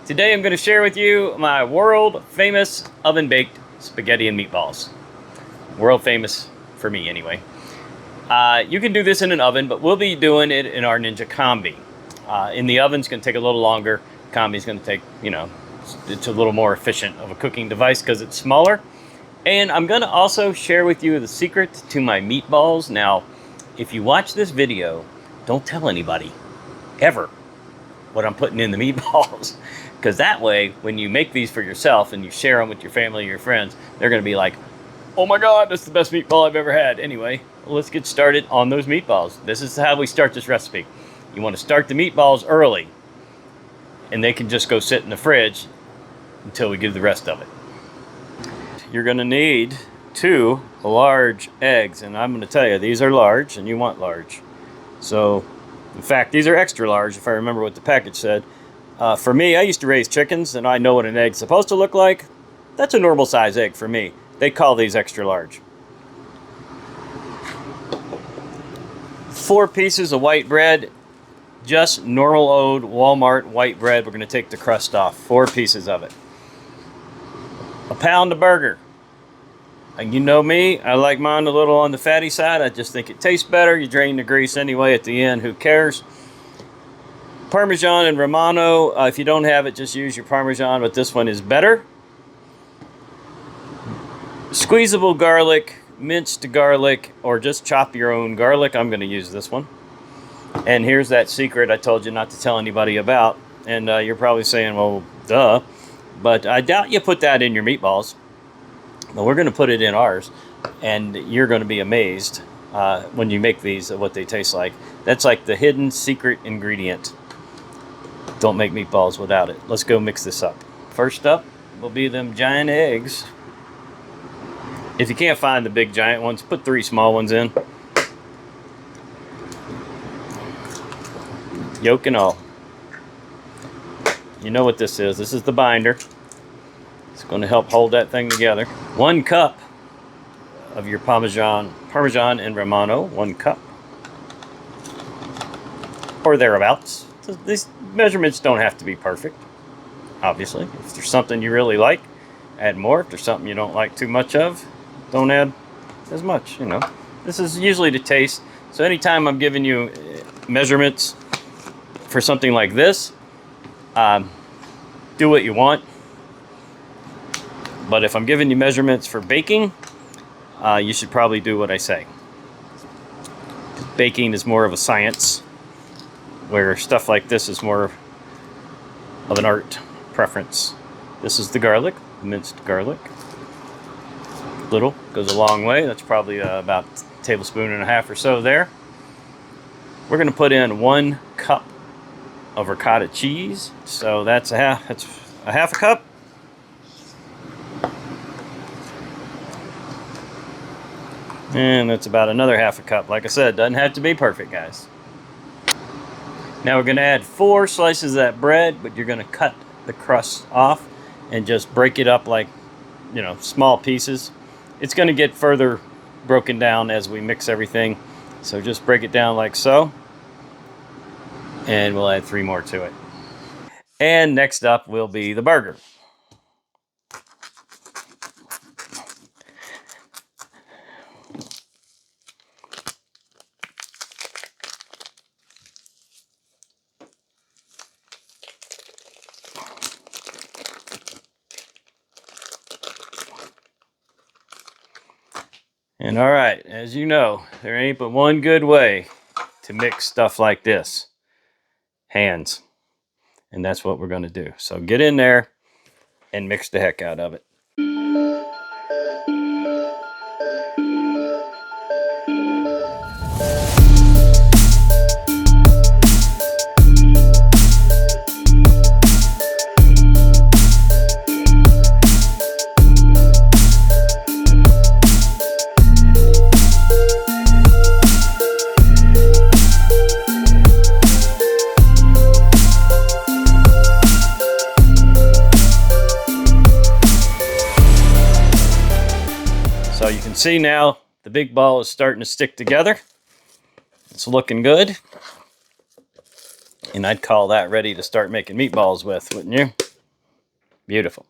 Today I'm going to share with you my world famous oven baked spaghetti and meatballs. World famous for me anyway. You can do this in an oven, but we'll be doing it in our Ninja Combi. In the oven's going to take a little longer. Combi's going to take, it's a little more efficient of a cooking device because it's smaller. And I'm going to also share with you the secret to my meatballs. Now, if you watch this video, don't tell anybody, ever, what I'm putting in the meatballs. Because that way, when you make these for yourself and you share them with your family or your friends, they're going to be like, oh my God, that's the best meatball I've ever had. Anyway, let's get started on those meatballs. This is how we start this recipe. You want to start the meatballs early, and they can just go sit in the fridge until we give the rest of it. You're going to need 2 large eggs, and I'm going to tell you, these are large, and you want large. So, in fact, these are extra large, if I remember what the package said. For me, I used to raise chickens, and I know what an egg's supposed to look like. That's a normal size egg for me. They call these extra large. 4 pieces of white bread, just normal old Walmart white bread. We're going to take the crust off. 4 pieces of it. A pound of burger. And you know me, I like mine a little on the fatty side. I just think it tastes better. You drain the grease anyway at the end. Who cares? Parmesan and Romano. If you don't have it, just use your Parmesan, but this one is better. Squeezable garlic, minced garlic, or just chop your own garlic. I'm going to use this one. And here's that secret I told you not to tell anybody about. And you're probably saying, well, duh. But I doubt you put that in your meatballs. But we're going to put it in ours. And you're going to be amazed when you make these at what they taste like. That's like the hidden secret ingredient. Don't make meatballs without it. Let's go mix this up. First up will be them giant eggs. If you can't find the big giant ones, put 3 small ones in. Yolk and all. You know what this is. This is the binder. It's going to help hold that thing together. 1 cup of your Parmesan and Romano. 1 cup. Or thereabouts. These measurements don't have to be perfect, obviously. If there's something you really like, add more. If there's something you don't like too much of, don't add as much, This is usually to taste. So anytime I'm giving you measurements for something like this, do what you want. But if I'm giving you measurements for baking, you should probably do what I say. Baking is more of a science, where stuff like this is more of an art preference. This is the garlic, minced garlic. Little, goes a long way. That's probably about a tablespoon and a half or so there. We're going to put in 1 cup of ricotta cheese. So that's a half a cup. And that's about another half a cup. Like I said, doesn't have to be perfect, guys. Now we're going to add 4 slices of that bread, but you're going to cut the crust off and just break it up like, small pieces. It's going to get further broken down as we mix everything. So just break it down like so. And we'll add 3 more to it. And next up will be the burger. And all right, as you know, there ain't but one good way to mix stuff like this. Hands. And that's what we're going to do. So get in there and mix the heck out of it. So you can see now the big ball is starting to stick together. It's looking good. And I'd call that ready to start making meatballs with, wouldn't you? Beautiful.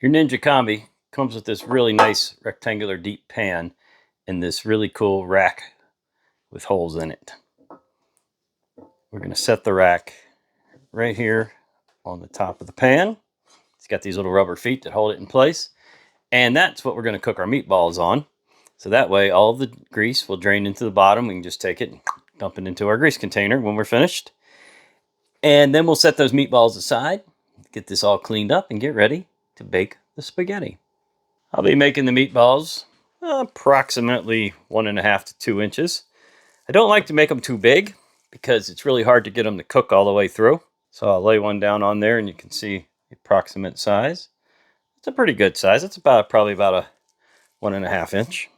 Your Ninja Combi comes with this really nice rectangular deep pan and this really cool rack with holes in it. We're going to set the rack right here on the top of the pan. It's got these little rubber feet that hold it in place. And that's what we're going to cook our meatballs on. So that way all the grease will drain into the bottom. We can just take it and dump it into our grease container when we're finished. And then we'll set those meatballs aside, get this all cleaned up, and get ready to bake the spaghetti. I'll be making the meatballs approximately 1.5 to 2 inches. I don't like to make them too big because it's really hard to get them to cook all the way through. So I'll lay one down on there and you can see the approximate size. It's a pretty good size. It's probably about a 1.5 inch.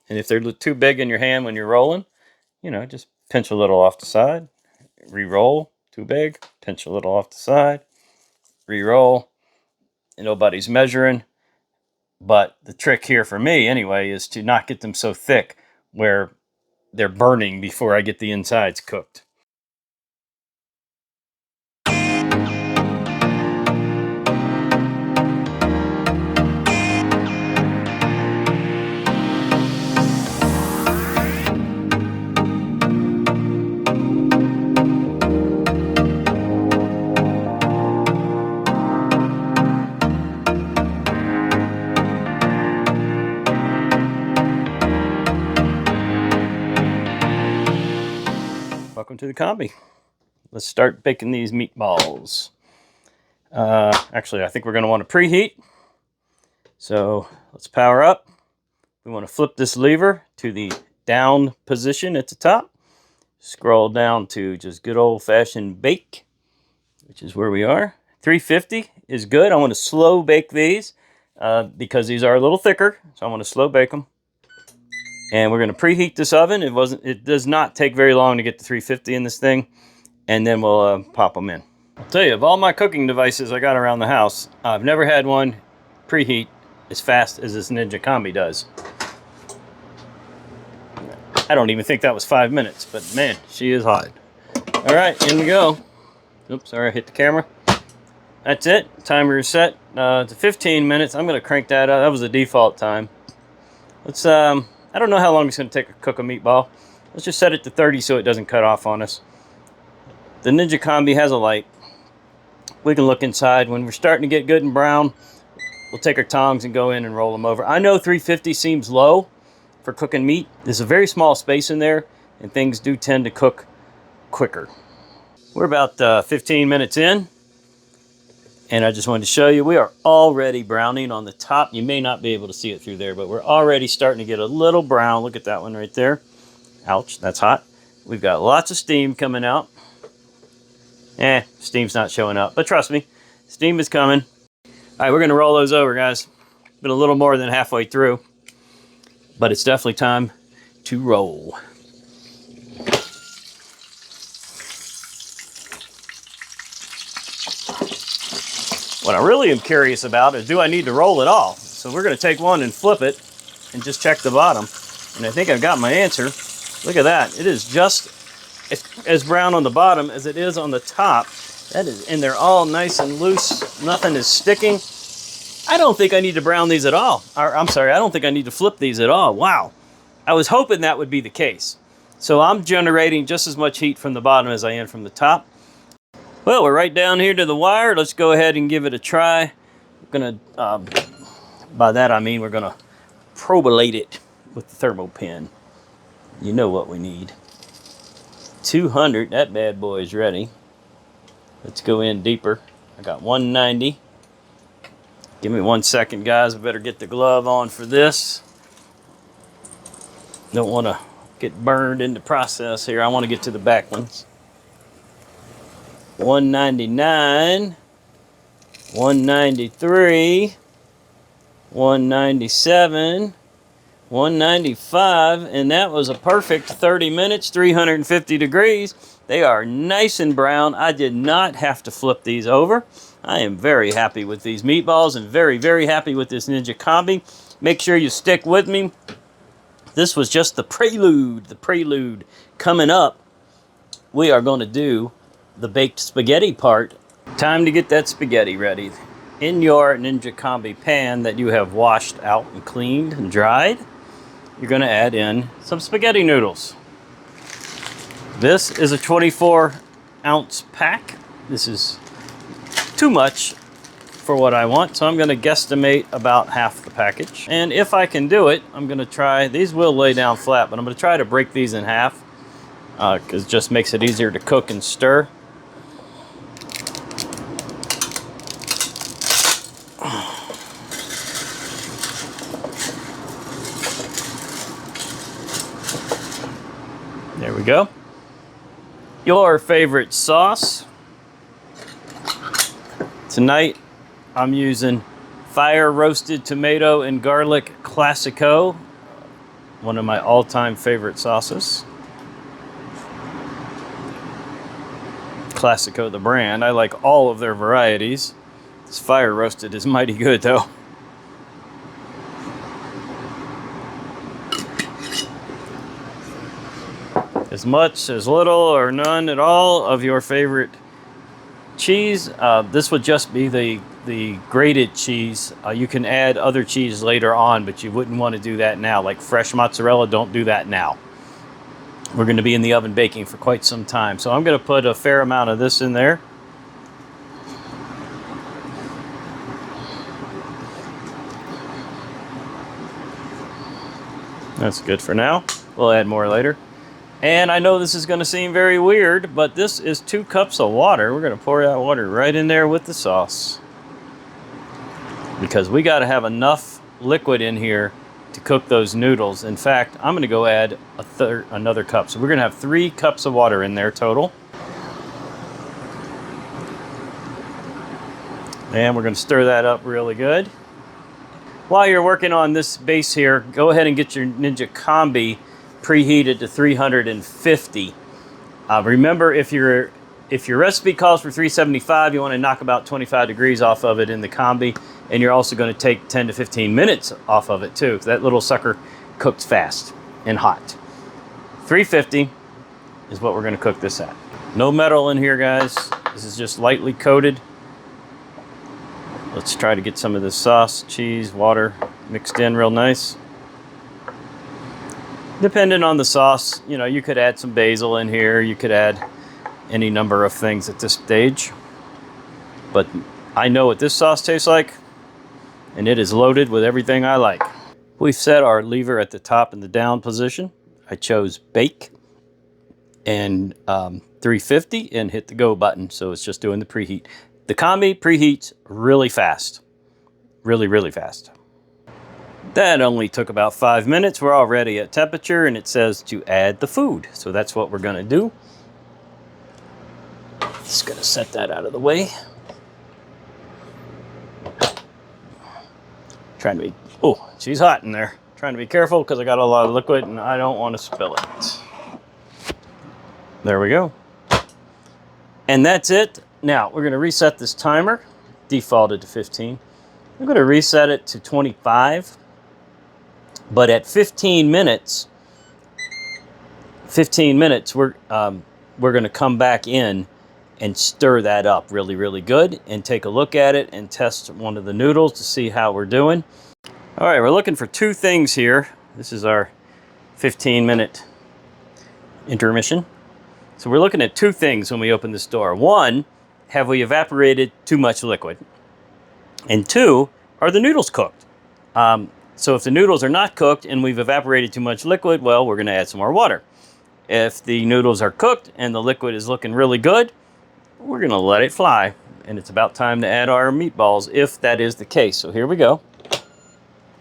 And if they're too big in your hand when you're rolling, just pinch a little off the side, re-roll. Too big, pinch a little off the side, re-roll. And nobody's measuring. But the trick here for me anyway is to not get them so thick where they're burning before I get the insides cooked. Welcome to the Combi. Let's start baking these meatballs. Actually, I think we're going to want to preheat. So let's power up. We want to flip this lever to the down position at the top. Scroll down to just good old-fashioned bake, which is where we are. 350 is good. I want to slow bake these because these are a little thicker. So I want to slow bake them. And we're going to preheat this oven. It does not take very long to get to 350 in this thing. And then we'll pop them in. I'll tell you, of all my cooking devices I got around the house, I've never had one preheat as fast as this Ninja Combi does. I don't even think that was 5 minutes, but man, she is hot. All right, in we go. Oops, sorry, I hit the camera. That's it. Timer is set to 15 minutes. I'm going to crank that up. That was the default time. Let's I don't know how long it's going to take to cook a meatball. Let's just set it to 30 so it doesn't cut off on us. The Ninja Combi has a light. We can look inside. When we're starting to get good and brown, we'll take our tongs and go in and roll them over. I know 350 seems low for cooking meat. There's a very small space in there, and things do tend to cook quicker. We're about 15 minutes in, and I just wanted to show you we are already browning on the top. You may not be able to see it through there, but we're already starting to get a little brown. Look at that one right there. Ouch, that's hot. We've got lots of steam coming out. Steam's not showing up, but trust me, steam is coming. All right, we're going to roll those over, guys. Been a little more than halfway through, but it's definitely time to roll. What I really am curious about is, do I need to roll it all? So we're going to take one and flip it and just check the bottom. And I think I've got my answer. Look at that. It is just as brown on the bottom as it is on the top. That is, and they're all nice and loose. Nothing is sticking. I don't think I need to brown these at all. I'm sorry, I don't think I need to flip these at all. Wow. I was hoping that would be the case. So I'm generating just as much heat from the bottom as I am from the top. Well, we're right down here to the wire. Let's go ahead and give it a try. We're gonna, by that I mean we're gonna probelate it with the thermo pin. You know what we need. 200, that bad boy is ready. Let's go in deeper. I got 190. Give me 1 second, guys. I better get the glove on for this. Don't want to get burned in the process here. I want to get to the back ones. 199, 193, 197, 195, and that was a perfect 30 minutes, 350 degrees. They are nice and brown. I did not have to flip these over. I am very happy with these meatballs and very, very happy with this Ninja Combi. Make sure you stick with me. This was just the prelude. The prelude. Coming up, we are going to do the baked spaghetti part. Time to get that spaghetti ready. In your Ninja Combi pan that you have washed out and cleaned and dried, you're going to add in some spaghetti noodles. This is a 24-ounce pack. This is too much for what I want, so I'm going to guesstimate about half the package. And if I can do it, I'm going to try, these will lay down flat, but I'm going to try to break these in half because it just makes it easier to cook and stir. There we go. Your favorite sauce. Tonight, I'm using fire roasted tomato and garlic Classico, one of my all-time favorite sauces. Classico, the brand. I like all of their varieties. This fire roasted is mighty good, though. As much, as little, or none at all of your favorite cheese. This would just be the grated cheese. You can add other cheese later on, but you wouldn't want to do that now. Like fresh mozzarella, don't do that now. We're going to be in the oven baking for quite some time. So I'm going to put a fair amount of this in there. That's good for now. We'll add more later. And I know this is going to seem very weird, but this is 2 cups of water. We're going to pour that water right in there with the sauce, because we got to have enough liquid in here to cook those noodles. In fact, I'm going to go add another cup. So we're going to have 3 cups of water in there total. And we're going to stir that up really good. While you're working on this base here, go ahead and get your Ninja Combi preheated to 350. Remember, if your recipe calls for 375, you want to knock about 25 degrees off of it in the Combi, and you're also going to take 10 to 15 minutes off of it too. That little sucker cooks fast and hot. 350 is what we're going to cook this at. No metal in here, guys. This is just lightly coated. Let's try to get some of this sauce, cheese, water mixed in real nice. Depending on the sauce, you know, you could add some basil in here. You could add any number of things at this stage. But I know what this sauce tastes like, and it is loaded with everything I like. We've set our lever at the top in the down position. I chose bake and 350 and hit the go button. So it's just doing the preheat. The Combi preheats really fast. Really, really fast. That only took about 5 minutes. We're already at temperature, and it says to add the food. So that's what we're going to do. Just going to set that out of the way. Trying to be, oh, she's hot in there. Trying to be careful because I got a lot of liquid and I don't want to spill it. There we go. And that's it. Now we're going to reset this timer, defaulted to 15. I'm going to reset it to 25. But at 15 minutes, we're going to come back in and stir that up really, really good and take a look at it and test one of the noodles to see how we're doing. All right, we're looking for 2 things here. This is our 15-minute intermission. So we're looking at 2 things when we open this door. 1, have we evaporated too much liquid? And 2, are the noodles cooked? So if the noodles are not cooked and we've evaporated too much liquid, well, we're going to add some more water. If the noodles are cooked and the liquid is looking really good, we're going to let it fly. And it's about time to add our meatballs, if that is the case. So here we go.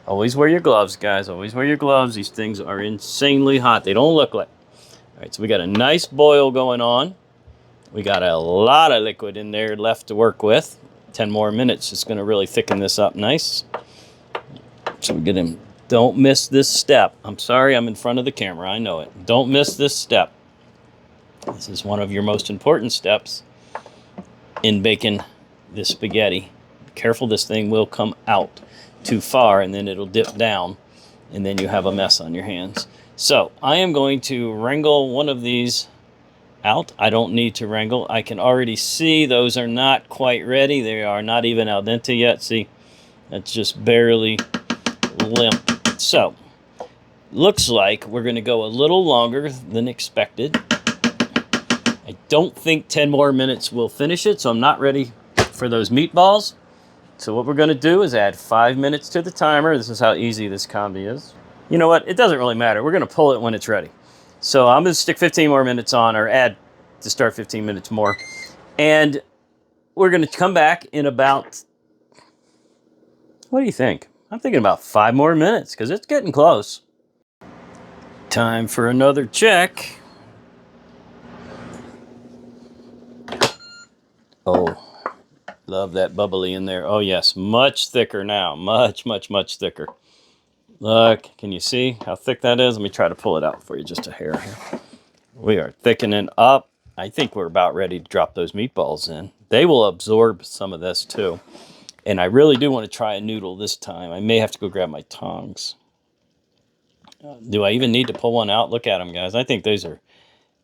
Always wear your gloves, guys. Always wear your gloves. These things are insanely hot. They don't look like. All right, so we got a nice boil going on. We got a lot of liquid in there left to work with. 10 more minutes. It's going to really thicken this up nice. So we get him. Don't miss this step. I'm sorry I'm in front of the camera. I know it. Don't miss this step. This is one of your most important steps in baking this spaghetti. Be careful, this thing will come out too far and then it'll dip down and then you have a mess on your hands. So I am going to wrangle one of these out. I don't need to wrangle. I can already see those are not quite ready. They are not even al dente yet. See, that's just barely limp. So, looks like we're going to go a little longer than expected. I don't think 10 more minutes will finish it, so I'm not ready for those meatballs. So what we're going to do is add 5 minutes to the timer. This is how easy this combi is. You know what? It doesn't really matter. We're going to pull it when it's ready. So I'm going to stick 15 more minutes on, or add to start 15 minutes more. And we're going to come back in about, what do you think? I'm thinking about 5 more minutes, because it's getting close. Time for another check. Oh, love that bubbly in there. Oh yes, much thicker now. Much, much, much thicker. Look, can you see how thick that is? Let me try to pull it out for you just a hair here. We are thickening up. I think we're about ready to drop those meatballs in. They will absorb some of this too. And I really do want to try a noodle this time. I may have to go grab my tongs. Do I even need to pull one out? Look at them, guys. I think those are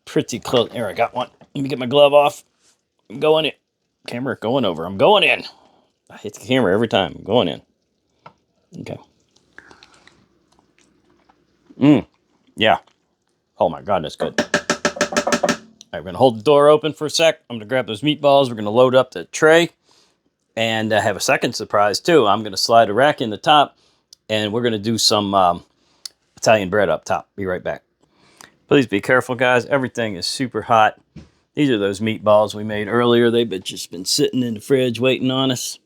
pretty close. There, I got one. Let me get my glove off. I'm going in. Camera going over. I'm going in. I hit the camera every time. I'm going in. Okay. Yeah. Oh my God, that's good. All right, we're going to hold the door open for a sec. I'm going to grab those meatballs. We're going to load up the tray. And I have a second surprise too. I'm going to slide a rack in the top. And we're going to do some Italian bread up top. Be right back. Please be careful, guys. Everything is super hot. These are those meatballs we made earlier. They've just been sitting in the fridge waiting on us.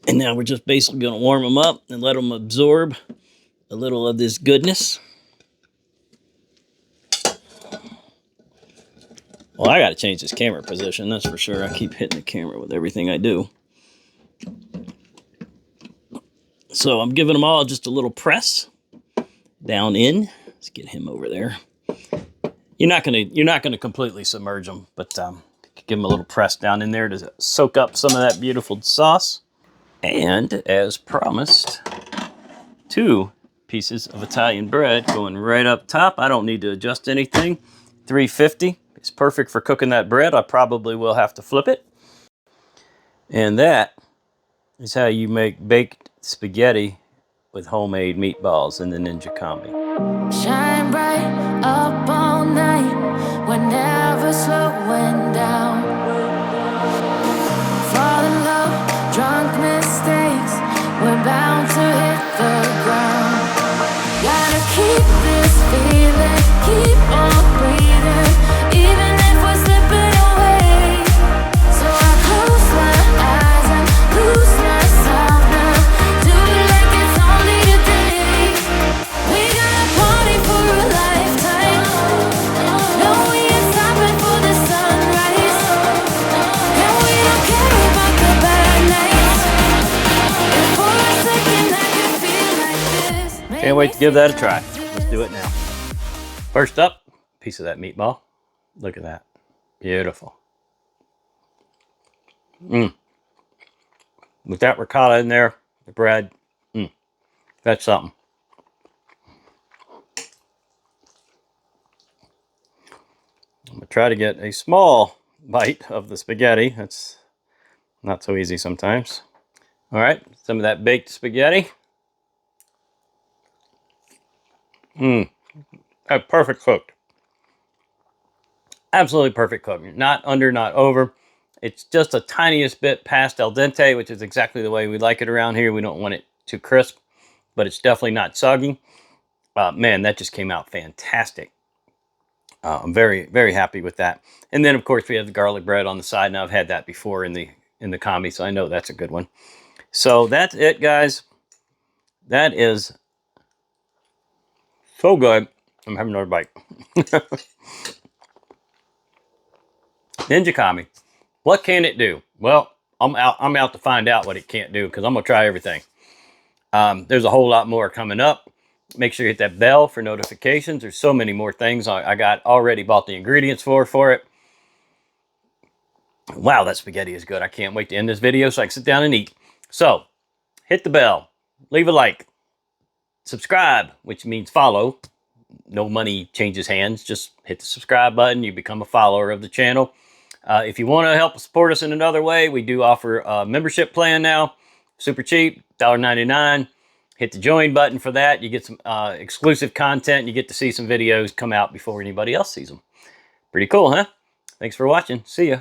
And now we're just basically going to warm them up and let them absorb a little of this goodness. Well, I got to change this camera position, that's for sure. I keep hitting the camera with everything I do. So I'm giving them all just a little press down in. Let's get him over there. You're not gonna completely submerge them, but give them a little press down in there to soak up some of that beautiful sauce. And as promised, 2 pieces of Italian bread going right up top. I don't need to adjust anything. 350 is perfect for cooking that bread. I probably will have to flip it. And that is how you make baked spaghetti with homemade meatballs in the Ninja Combi. Shine bright up all night, we're never slowing down. Fall in love, drunk mistakes, we're bound to hit the ground. Gotta keep this feeling, keep on breathing, even if we're slipping away. So I close my eyes and lose myself now, do it like it's only today. We got a party for a lifetime, no we ain't stopping for the sunrise, and we don't care about the bad nights. And for a second I can feel like this. Can't wait to give that a try. Let's do it now. First up, piece of that meatball. Look at that. Beautiful. With that ricotta in there, the bread, that's something. I'm gonna try to get a small bite of the spaghetti. That's not so easy sometimes. All right, some of that baked spaghetti. Perfect cooked. Absolutely perfect cooked. Not under, not over. It's just a tiniest bit past al dente, which is exactly the way we like it around here. We don't want it too crisp, but it's definitely not soggy. Man, that just came out fantastic. I'm very, very happy with that. And then, of course, we have the garlic bread on the side. Now, I've had that before in the combi, so I know that's a good one. So that's it, guys. That is so good. I'm having another bite. Ninja Combi. What can it do? Well, I'm out to find out what it can't do, because I'm going to try everything. There's a whole lot more coming up. Make sure you hit that bell for notifications. There's so many more things I got already bought the ingredients for it. Wow, that spaghetti is good. I can't wait to end this video so I can sit down and eat. So, hit the bell. Leave a like. Subscribe, which means follow. no money changes hands. Just hit the subscribe button. You become a follower of the channel. If you want to help support us in another way, we do offer a membership plan now. Super cheap, $1.99. Hit the join button for that. You get some exclusive content. You get to see some videos come out before anybody else sees them. Pretty cool, huh? Thanks for watching. See ya.